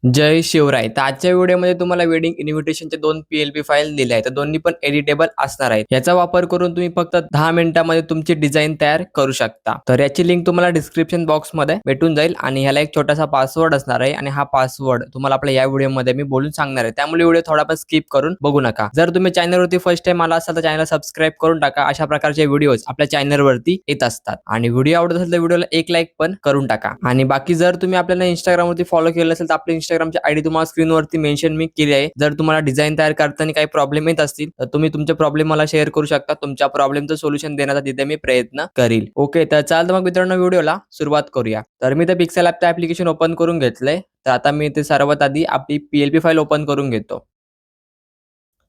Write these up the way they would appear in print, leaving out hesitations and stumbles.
जय शिवराय. तर आजच्या व्हिडिओमध्ये तुम्हाला वेडिंग इन्व्हिटेशनचे 2 पी-एल-पी फाईल दिल्या आहेत. तर दोन्ही पण एडिटेबल असणार आहेत. याचा वापर करून तुम्ही फक्त 10 मिनिटांमध्ये तुमची डिझाइन तयार करू शकता. तर याची लिंक तुम्हाला डिस्क्रिप्शन बॉक्समध्ये भेटून जाईल आणि ह्याला एक छोटासा पासवर्ड असणार आहे आणि हा पासवर्ड तुम्हाला आपल्या या व्हिडिओमध्ये मी बोलून सांगणार आहे. त्यामुळे व्हिडिओ थोडा पण स्किप करून बघू नका. जर तुम्ही चॅनलवरती फर्स्ट टाइम आला असाल तर चॅनलला सबस्क्राईब करून टाका. अशा प्रकारचे व्हिडिओज आपल्या चॅनलवरती येत असतात. आणि व्हिडिओ आवडत असेल तर व्हिडिओला एक लाईक पण करून टाका. आणि बाकी जर तुम्ही आपल्याला इंस्टाग्रामवरती फॉलो केलं असेल तर आपल्या इंस्टाग्रामची आयडी तुम्हाला स्क्रीनवरती मेन्शन मी केली आहे. जर तुम्हाला डिझाइन तयार करताना काही प्रॉब्लेम येत असतील तर तुम्ही तुमचे प्रॉब्लेम मला शेअर करू शकता. तुमच्या प्रॉब्लेमचं सोल्युशन देण्याचा तिथे मी प्रयत्न करील. ओके, तर चालतं मग मित्रांनो व्हिडिओला सुरुवात करूया. तर मी ते पिक्सेल ॲपचं ॲप्लिकेशन ओपन करून घेतलंय. तर आता मी ते सर्वात आधी आपली पी-एल-पी फाईल ओपन करून घेतो.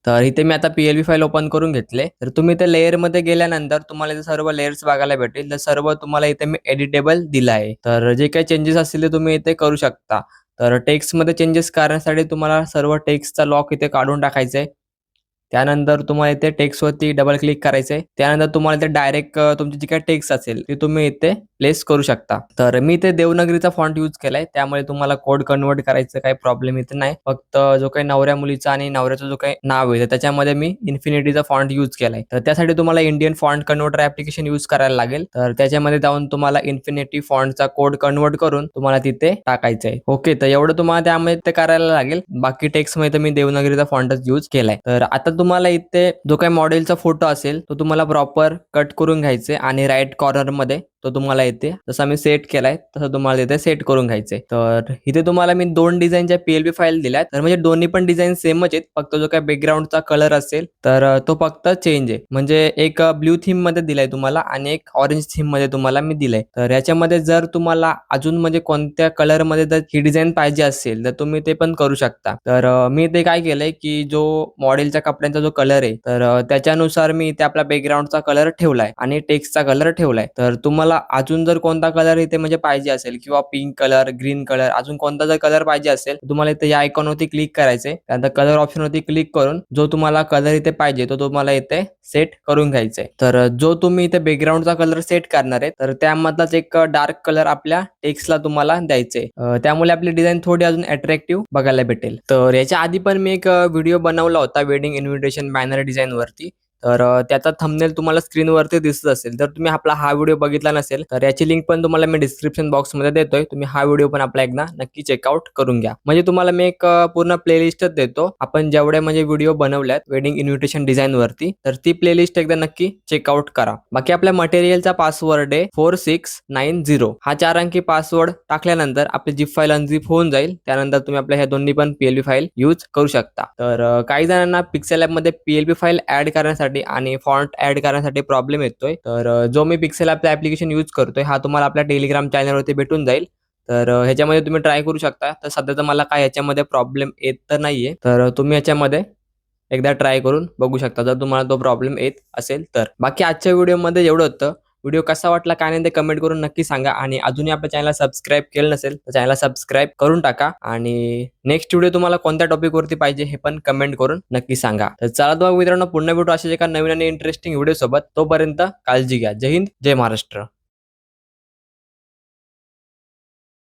तर इथे मी आता पी-एल-पी फाईल ओपन करून घेतले. तर तुम्ही ते लेयरमध्ये गेल्यानंतर तुम्हाला इथे सर्व लेयर्स बघायला भेटेल. तर सर्व तुम्हाला इथे मी एडिटेबल दिलं आहे. तर जे काही चेंजेस असतील ते तुम्ही इथे करू शकता. तर टेक्स्टमध्ये चेंजेस करण्यासाठी तुम्हाला सर्व टेक्स्टचा लॉक इथे काढून टाकायचा आहे. त्यानंतर तुम्हाला इथे टेक्स्टवरती डबल क्लिक करायचं आहे. त्यानंतर तुम्हाला इथे डायरेक्ट तुमची जी काही टेक्स्ट असेल ती तुम्ही इथे प्लेस करू शकता. तर मी इथे देवनागरीचा फॉन्ट यूज केलाय. त्यामुळे तुम्हाला कोड कन्व्हर्ट करायचं काही प्रॉब्लेम इथे नाही. फक्त जो काही नवऱ्या मुलीचा आणि नवऱ्याचं जो काही नाव आहे तर त्याच्यामध्ये मी इन्फिनिटीचा फॉन्ट यूज केलाय. तर त्यासाठी तुम्हाला Indian font converter application use करायला लागेल. तर त्याच्यामध्ये जाऊन तुम्हाला इन्फिनिटी फॉन्टचा कोड कन्व्हर्ट करून तुम्हाला तिथे टाकायचं आहे. ओके, तर एवढं तुम्हाला त्यामध्ये ते करायला लागेल. बाकी टेक्स्टमध्ये तर मी देवनागरीचा फॉन्टच यूज केलाय. तर आता तुम्हाला इथे जो काही मॉडेलचा फोटो असेल तो तुम्हाला प्रॉपर कट करून घ्यायचे आणि राईट कॉर्नर मध्ये तो तुम्हाला इथे जसा मी सेट केलाय तसं तुम्हाला इथे सेट करून घ्यायचंय. तर इथे तुम्हाला मी 2 डिझाईनच्या पी-एल-पी फाईल दिल्यात. तर म्हणजे दोन्ही पण डिझाईन सेमच आहेत. फक्त जो काही बॅकग्राऊंडचा कलर असेल तर तो फक्त चेंज आहे. म्हणजे एक ब्ल्यू थीम मध्ये दिलाय तुम्हाला आणि एक ऑरेंज थीम मध्ये तुम्हाला मी दिलंय. तर याच्यामध्ये जर तुम्हाला अजून म्हणजे कोणत्या कलर मध्ये जर ही डिझाईन पाहिजे असेल तर तुम्ही ते पण करू शकता. तर मी ते काय केलंय की जो मॉडेलच्या कपड्यांचा जो कलर आहे तर त्याच्यानुसार मी इथे आपला बॅकग्राऊंडचा कलर ठेवलाय आणि टेक्स्टचा कलर ठेवलाय. तर तुम्हाला अजून जर कोणता कलर इथे म्हणजे पाहिजे असेल किंवा पिंक कलर, ग्रीन कलर अजून कोणता जर कलर पाहिजे असेल तुम्हाला इथे या आयकॉनवरती क्लिक करायचंय. त्यानंतर कलर ऑप्शनवरती क्लिक करून जो तुम्हाला कलर इथे पाहिजे तो तुम्हाला इथे सेट करून घ्यायचा आहे. तर जो तुम्ही इथे बॅकग्राऊंडचा कलर सेट करणार आहे तर त्यामधलाच एक डार्क कलर आपल्या टेक्स्टला तुम्हाला द्यायचे. त्यामुळे आपली डिझाईन थोडी अजून अट्रॅक्टिव्ह बघायला भेटेल. तर याच्या आधी पण मी एक व्हिडिओ बनवला होता वेडिंग इन्व्हिटेशन बॅनर डिझाईन वरती. तर त्याचा थंबनेल तुम्हाला स्क्रीनवरती दिसत असेल. जर तुम्ही आपला हा व्हिडिओ बघितला नसेल तर याची लिंक पण तुम्हाला मी डिस्क्रिप्शन बॉक्समध्ये देतोय. तुम्ही हा व्हिडिओ पण आपला एकदा नक्की चेकआउट करून घ्या. म्हणजे तुम्हाला मी एक पूर्ण प्लेलिस्टच देतो. आपण जेवढे म्हणजे व्हिडिओ बनवल्यात वेडिंग इन्व्हिटेशन डिझाईन वरती तर ती प्लेलिस्ट एकदा नक्की चेकआउट करा. बाकी आपल्या मटेरियलचा पासवर्ड आहे 4690. हा 4 अंकी पासवर्ड टाकल्यानंतर आपली झिप फाईल अनझिप होऊन जाईल. त्यानंतर तुम्ही आपल्या ह्या दोन्ही पण पी-एल-पी फाईल यूज करू शकता. तर काही जणांना पिक्सेल ॲपमध्ये पी-एल-पी फाईल ऍड करण्यासाठी आणि फॉन्ट ऍड करण्यासाठी प्रॉब्लेम येतोय. तर जो मी पिक्सेल ॲपचा ॲप्लिकेशन यूज करतोय हा तुम्हाला आपल्या टेलिग्राम चॅनलवरती भेटून जाईल. तर ह्याच्यामध्ये तुम्ही ट्राय करू शकता. तर सध्या तर मला काय ह्याच्यामध्ये प्रॉब्लेम येत तर नाहीये. तर तुम्ही ह्याच्यामध्ये एकदा ट्राय करून बघू शकता जर तुम्हाला तो प्रॉब्लेम येत असेल तर. बाकी आजच्या व्हिडिओमध्ये एवढं होतं. व्हिडिओ कसा वाटला काय नाही ते कमेंट करून नक्की सांगा आणि अजूनही आपल्या चॅनलला सबस्क्राईब केलं नसेल तर चॅनलला सबस्क्राईब करून टाका आणि नेक्स्ट व्हिडिओ तुम्हाला कोणत्या टॉपिक वरती पाहिजे हे पण कमेंट करून नक्की सांगा. तर चला तर मग मित्रांनो पुन्हा भेटू अशाच एका नवीन आणि इंटरेस्टिंग व्हिडिओ सोबत. तोपर्यंत काळजी घ्या. जय हिंद, जय महाराष्ट्र.